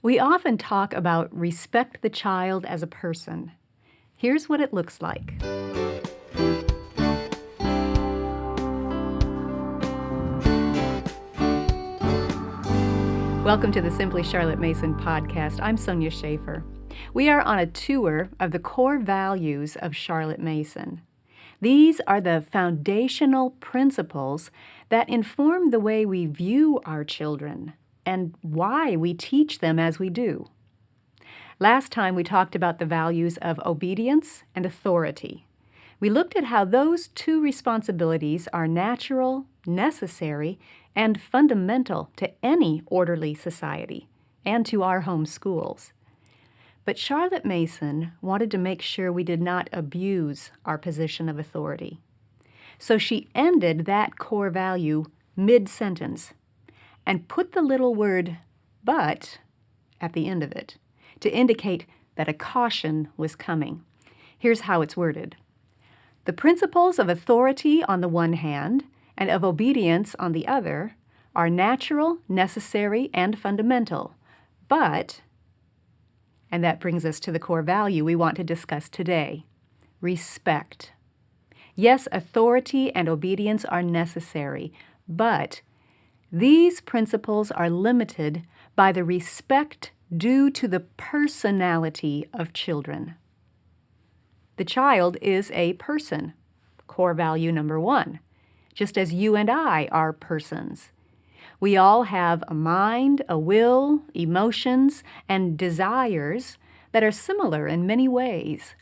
We often talk about respect the child as a person. Here's what it looks like. Welcome to the Simply Charlotte Mason podcast. I'm Sonia Schaefer. We are on a tour of the core values of Charlotte Mason. These are the foundational principles that inform the way we view our children and why we teach them as we do. Last time we talked about the values of obedience and authority. We looked at how those two responsibilities are natural, necessary, and fundamental to any orderly society and to our home schools. But Charlotte Mason wanted to make sure we did not abuse our position of authority. So she ended that core value mid-sentence and put the little word "but" at the end of it to indicate that a caution was coming. Here's how it's worded. The principles of authority on the one hand and of obedience on the other are natural, necessary, and fundamental, but, and that brings us to the core value we want to discuss today, respect. Yes, authority and obedience are necessary, but these principles are limited by the respect due to the personality of children. The child is a person, core value number one, just as you and I are persons. We all have a mind, a will, emotions, and desires that are similar in many ways,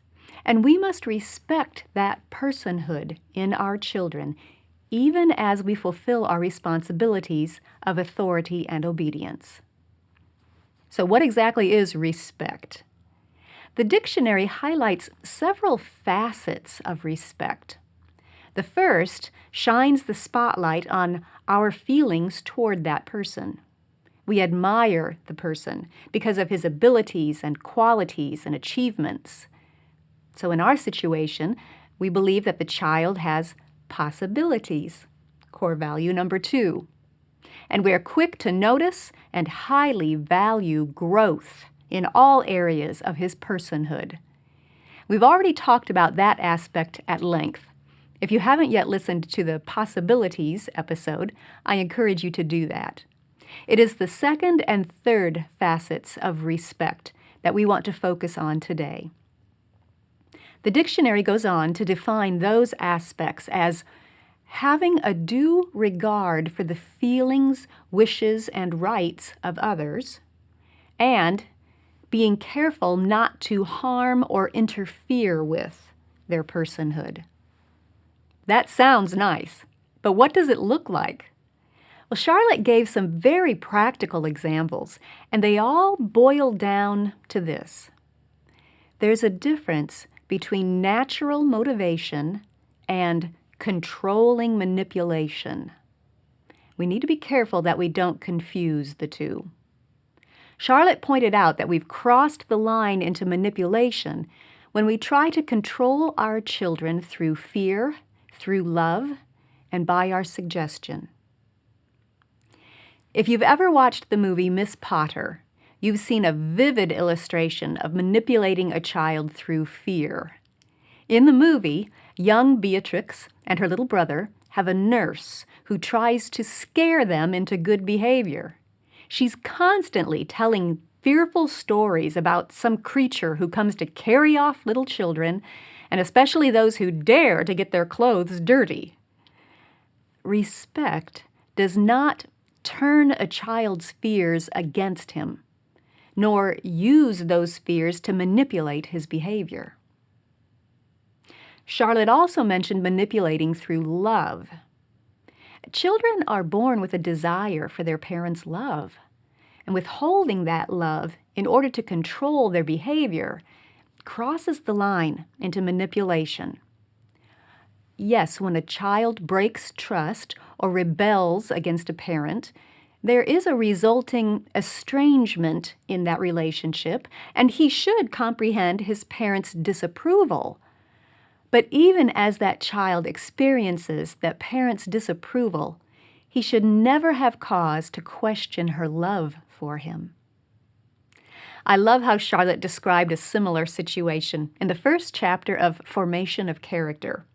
and we must respect that personhood in our children, even as we fulfill our responsibilities of authority and obedience. So what exactly is respect? The dictionary highlights several facets of respect. The first shines the spotlight on our feelings toward that person. We admire the person because of his abilities and qualities and achievements. So in our situation, we believe that the child has possibilities, core value number two. And we are quick to notice and highly value growth in all areas of his personhood. We've already talked about that aspect at length. If you haven't yet listened to the Possibilities episode, I encourage you to do that. It is the second and third facets of respect that we want to focus on today. The dictionary goes on to define those aspects as having a due regard for the feelings, wishes, and rights of others, and being careful not to harm or interfere with their personhood. That sounds nice, but what does it look like? Well, Charlotte gave some very practical examples, and they all boil down to this. There's a difference between natural motivation and controlling manipulation. We need to be careful that we don't confuse the two. Charlotte pointed out that we've crossed the line into manipulation when we try to control our children through fear, through love, and by our suggestion. If you've ever watched the movie Miss Potter, you've seen a vivid illustration of manipulating a child through fear. In the movie, young Beatrix and her little brother have a nurse who tries to scare them into good behavior. She's constantly telling fearful stories about some creature who comes to carry off little children, and especially those who dare to get their clothes dirty. Respect does not turn a child's fears against him, nor use those fears to manipulate his behavior. Charlotte also mentioned manipulating through love. Children are born with a desire for their parents' love, and withholding that love in order to control their behavior crosses the line into manipulation. Yes, when a child breaks trust or rebels against a parent, there is a resulting estrangement in that relationship, and he should comprehend his parents' disapproval. But even as that child experiences that parent's disapproval, he should never have cause to question her love for him. I love how Charlotte described a similar situation in the first chapter of Formation of Character,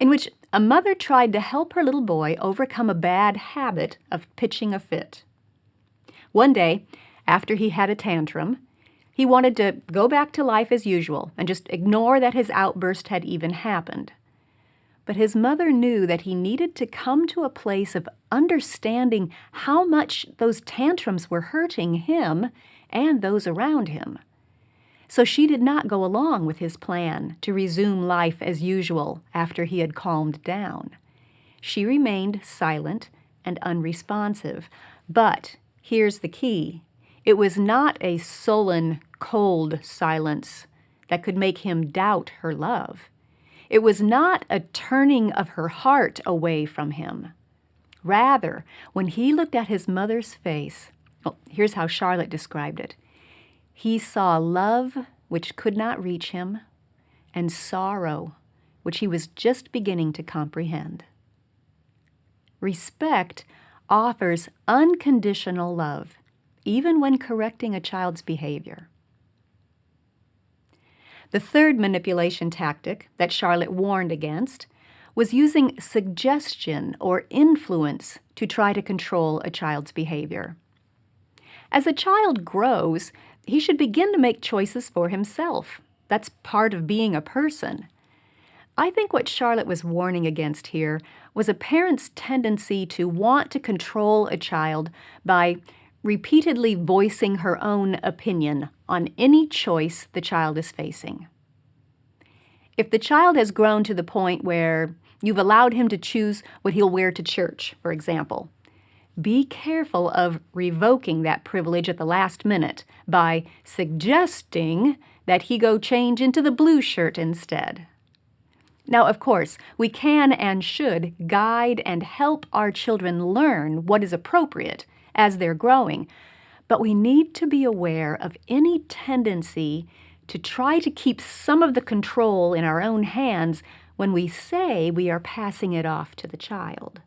in which a mother tried to help her little boy overcome a bad habit of pitching a fit. One day, after he had a tantrum, he wanted to go back to life as usual and just ignore that his outburst had even happened. But his mother knew that he needed to come to a place of understanding how much those tantrums were hurting him and those around him. So she did not go along with his plan to resume life as usual after he had calmed down. She remained silent and unresponsive. But here's the key. It was not a sullen, cold silence that could make him doubt her love. It was not a turning of her heart away from him. Rather, when he looked at his mother's face, here's how Charlotte described it. He saw love which could not reach him, and sorrow which he was just beginning to comprehend. Respect offers unconditional love, even when correcting a child's behavior. The third manipulation tactic that Charlotte warned against was using suggestion or influence to try to control a child's behavior. As a child grows, he should begin to make choices for himself. That's part of being a person. I think what Charlotte was warning against here was a parent's tendency to want to control a child by repeatedly voicing her own opinion on any choice the child is facing. If the child has grown to the point where you've allowed him to choose what he'll wear to church, for example, be careful of revoking that privilege at the last minute by suggesting that he go change into the blue shirt instead. Now, of course, we can and should guide and help our children learn what is appropriate as they're growing, but we need to be aware of any tendency to try to keep some of the control in our own hands when we say we are passing it off to the child.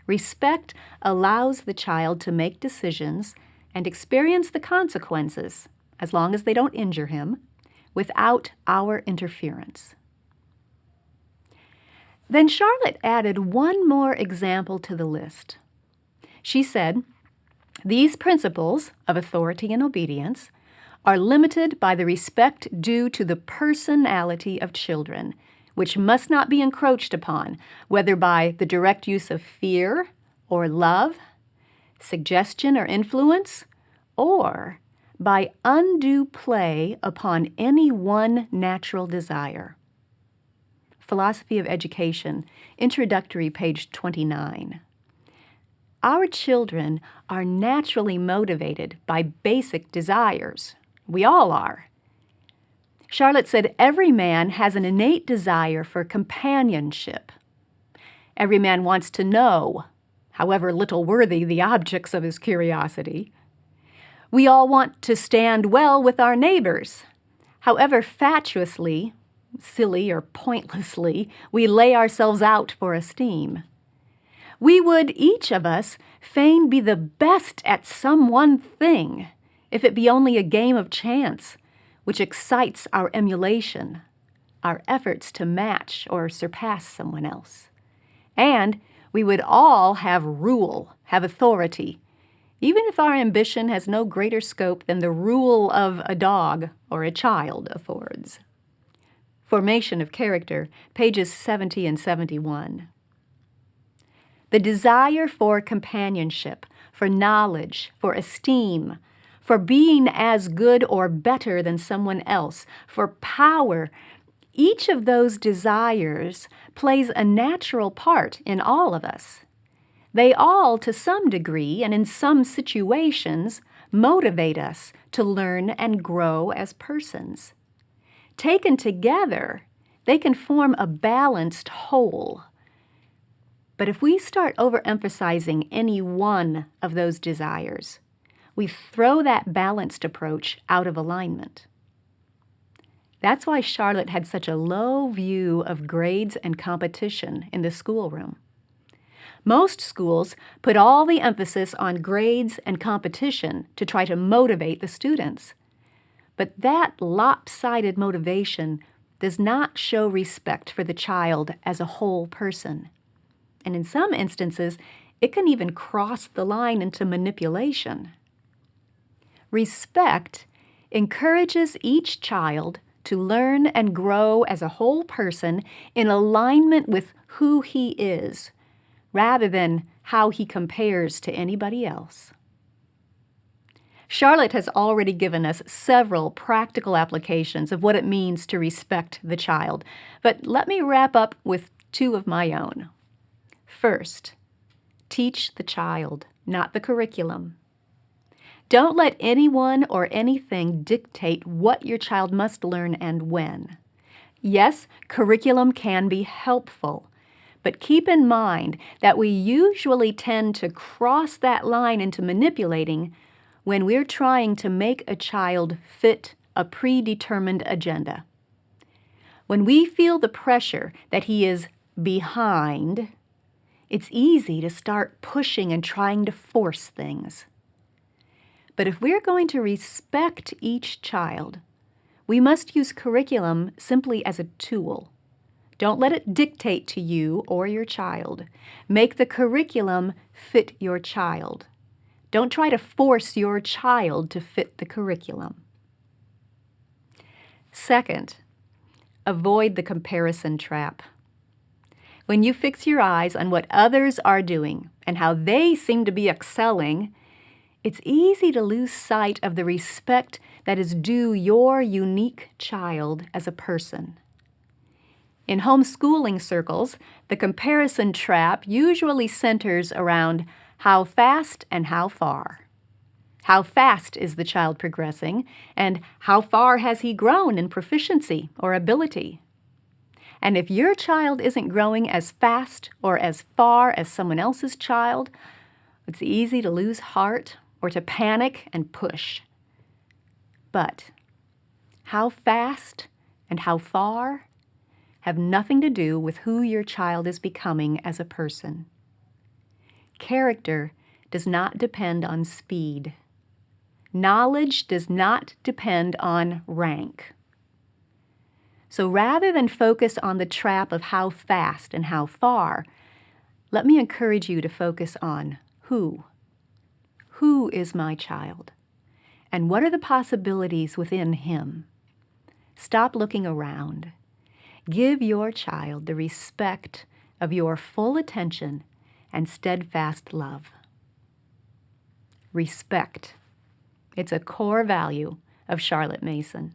Respect allows the child to make decisions and experience the consequences, as long as they don't injure him, without our interference. Then Charlotte added one more example to the list. She said, "These principles of authority and obedience are limited by the respect due to the personality of children, which must not be encroached upon, whether by the direct use of fear or love, suggestion or influence, or by undue play upon any one natural desire." Philosophy of Education, Introductory, page 29. Our children are naturally motivated by basic desires. We all are. Charlotte said every man has an innate desire for companionship. Every man wants to know, however little worthy the objects of his curiosity. We all want to stand well with our neighbors, however fatuously, silly or pointlessly we lay ourselves out for esteem. We would, each of us, fain be the best at some one thing, if it be only a game of chance, which excites our emulation, our efforts to match or surpass someone else. And we would all have rule, have authority, even if our ambition has no greater scope than the rule of a dog or a child affords. Formation of Character, pages 70 and 71. The desire for companionship, for knowledge, for esteem, for being as good or better than someone else, for power, each of those desires plays a natural part in all of us. They all, to some degree and in some situations, motivate us to learn and grow as persons. Taken together, they can form a balanced whole. But if we start overemphasizing any one of those desires, we throw that balanced approach out of alignment. That's why Charlotte had such a low view of grades and competition in the schoolroom. Most schools put all the emphasis on grades and competition to try to motivate the students. But that lopsided motivation does not show respect for the child as a whole person. And in some instances, it can even cross the line into manipulation. Respect encourages each child to learn and grow as a whole person in alignment with who he is, rather than how he compares to anybody else. Charlotte has already given us several practical applications of what it means to respect the child, but let me wrap up with two of my own. First, teach the child, not the curriculum. Don't let anyone or anything dictate what your child must learn and when. Yes, curriculum can be helpful, but keep in mind that we usually tend to cross that line into manipulating when we're trying to make a child fit a predetermined agenda. When we feel the pressure that he is behind, it's easy to start pushing and trying to force things. But if we're going to respect each child, we must use curriculum simply as a tool. Don't let it dictate to you or your child. Make the curriculum fit your child. Don't try to force your child to fit the curriculum. Second, avoid the comparison trap. When you fix your eyes on what others are doing and how they seem to be excelling, it's easy to lose sight of the respect that is due your unique child as a person. In homeschooling circles, the comparison trap usually centers around how fast and how far. How fast is the child progressing, and how far has he grown in proficiency or ability? And if your child isn't growing as fast or as far as someone else's child, it's easy to lose heart or to panic and push. But how fast and how far have nothing to do with who your child is becoming as a person. Character does not depend on speed. Knowledge does not depend on rank. So rather than focus on the trap of how fast and how far, let me encourage you to focus on who. Who is my child? And what are the possibilities within him? Stop looking around. Give your child the respect of your full attention and steadfast love. Respect. It's a core value of Charlotte Mason.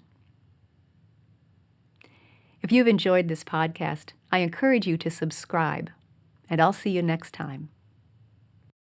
If you've enjoyed this podcast, I encourage you to subscribe, and I'll see you next time.